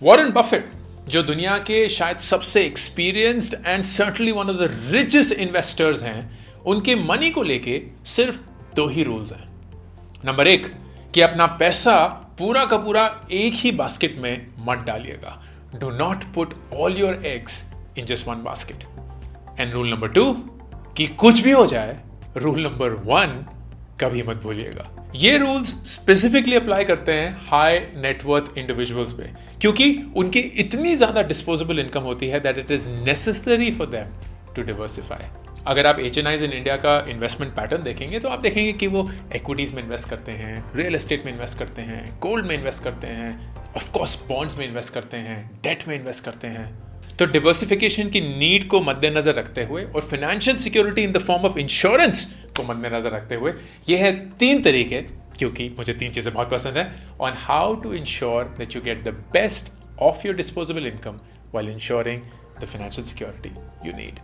Warren Buffett, जो दुनिया के शायद सबसे experienced and certainly one of the richest investors हैं, उनके मनी को लेके सिर्फ 2 ही रूल्स हैं। नंबर 1 कि अपना पैसा पूरा का पूरा एक ही बास्केट में मत डालिएगा। Do not put all your eggs in just one basket. And rule number 2 कि कुछ भी हो जाए, रूल नंबर 1 कभी मत भूलिएगा। ये रूल्स स्पेसिफिकली अप्लाई करते हैं हाई नेटवर्थ इंडिविजुअल्स पे, क्योंकि उनकी इतनी ज्यादा डिस्पोजेबल इनकम होती है that it is necessary for them to diversify. अगर आप HNIs इन इंडिया का इन्वेस्टमेंट पैटर्न देखेंगे तो आप देखेंगे कि वो इक्विटीज में इन्वेस्ट करते हैं, रियल एस्टेट में इन्वेस्ट करते हैं, गोल्ड में इन्वेस्ट करते हैं, ऑफ कोर्स बॉन्ड्स में इन्वेस्ट करते हैं, डेट में इन्वेस्ट करते हैं। तो डिवर्सिफिकेशन की नीड को मद्देनजर रखते हुए और financial security in the form of insurance को मद्देनजर रखते हुए ये है 3 तरीके, क्योंकि मुझे 3 चीजें बहुत पसंद है, on how to ensure that you get the best of your disposable income while ensuring the financial security you need.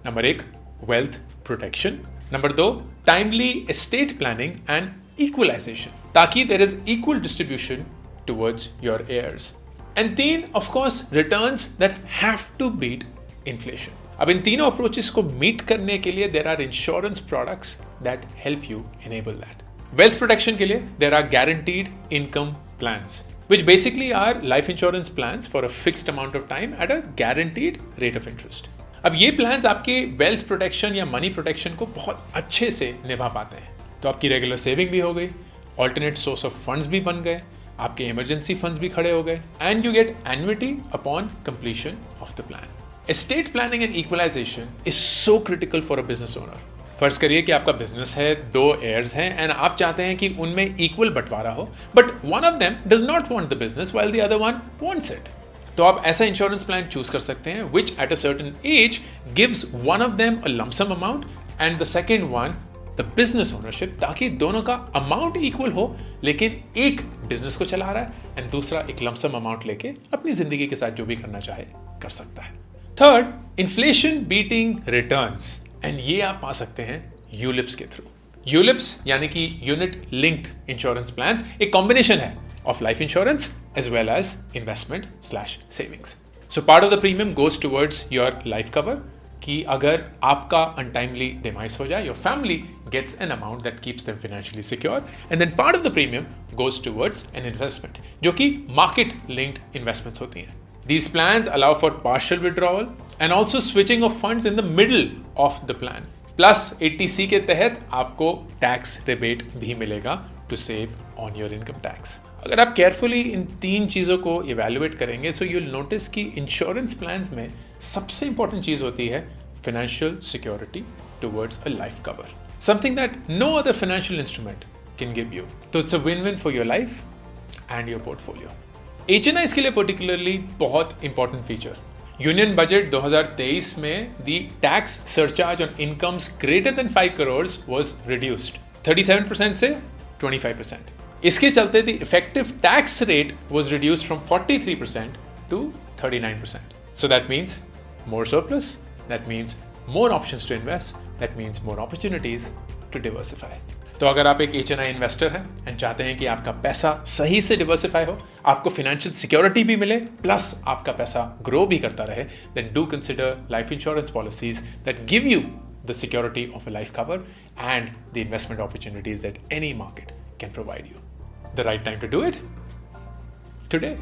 Number 1 wealth protection, number 2 timely estate planning and equalisation, ताकि there is equal distribution towards your heirs, and 3 of course returns that have to beat inflation. अब इन तीनों approaches को meet करने के लिए there are insurance products that help you enable that. Wealth protection के लिए there are guaranteed income plans which basically are life insurance plans for a fixed amount of time at a guaranteed rate of interest. अब ये plans आपके wealth protection या money protection को बहुत अच्छे से निभा पाते हैं। तो आपकी रेगुलर सेविंग भी हो गई, ऑल्टरनेट सोर्स ऑफ फंड्स भी बन गए, आपके इमरजेंसी फंड्स भी खड़े हो गए, and you get annuity upon completion of the plan. Estate planning and equalisation is so critical for a business owner. फर्ज करिए कि आपका बिजनेस है, 2 heirs हैं एंड आप चाहते हैं कि उनमें इक्वल बंटवारा हो, but one of them does not want the business while the other one wants it. तो आप ऐसा इंश्योरेंस प्लान चूज कर सकते हैं which at a certain age gives one of them a lump sum amount and the second one the business ownership, ताकि दोनों का amount equal हो, लेकिन एक बिजनेस को चला रहा है एंड दूसरा एक लमसम अमाउंट लेके अपनी जिंदगी के साथ जो भी करना चाहे कर सकता है। Third, inflation beating returns, and ये आप पा सकते हैं यूलिप्स के थ्रू। यूलिप्स यानी कि यूनिट लिंक्ड इंश्योरेंस प्लान्स एक कॉम्बिनेशन है of life insurance as well as investment slash savings. So part of the premium goes towards your life cover, कि अगर आपका अनटाइमली डिमाइस हो जाए, your family gets an amount that keeps them financially secure, and then part of the premium goes towards an investment, जो कि market linked investments होती हैं। These plans allow for partial withdrawal and also switching of funds in the middle of the plan. Plus 80C के तहत आपको tax rebate भी मिलेगा to save on your income tax. अगर आप केयरफुली इन 3 चीज़ों को इवेल्युएट करेंगे so you'll notice कि इंश्योरेंस प्लान्स में सबसे इंपॉर्टेंट चीज़ होती है financial security towards a life cover. Something that no other financial instrument can give you. So it's a win-win for your life and your portfolio. HNIs के लिए particularly बहुत important feature, union budget 2023 में the tax surcharge on incomes greater than 5 crores was reduced 37% से 25%। इसके चलते the effective tax rate was reduced from 43% to 39%। So that means more surplus, that means more options to invest, that means more opportunities to diversify. तो अगर आप एक HNI investor हैं and चाहते हैं कि आपका पैसा सही से डिवर्सिफाई हो, आपको फाइनेंशियल सिक्योरिटी भी मिले, प्लस आपका पैसा ग्रो भी करता रहे, then do consider life insurance policies that give you the security of a life cover and the investment opportunities that any market can provide you. The right time to do it today.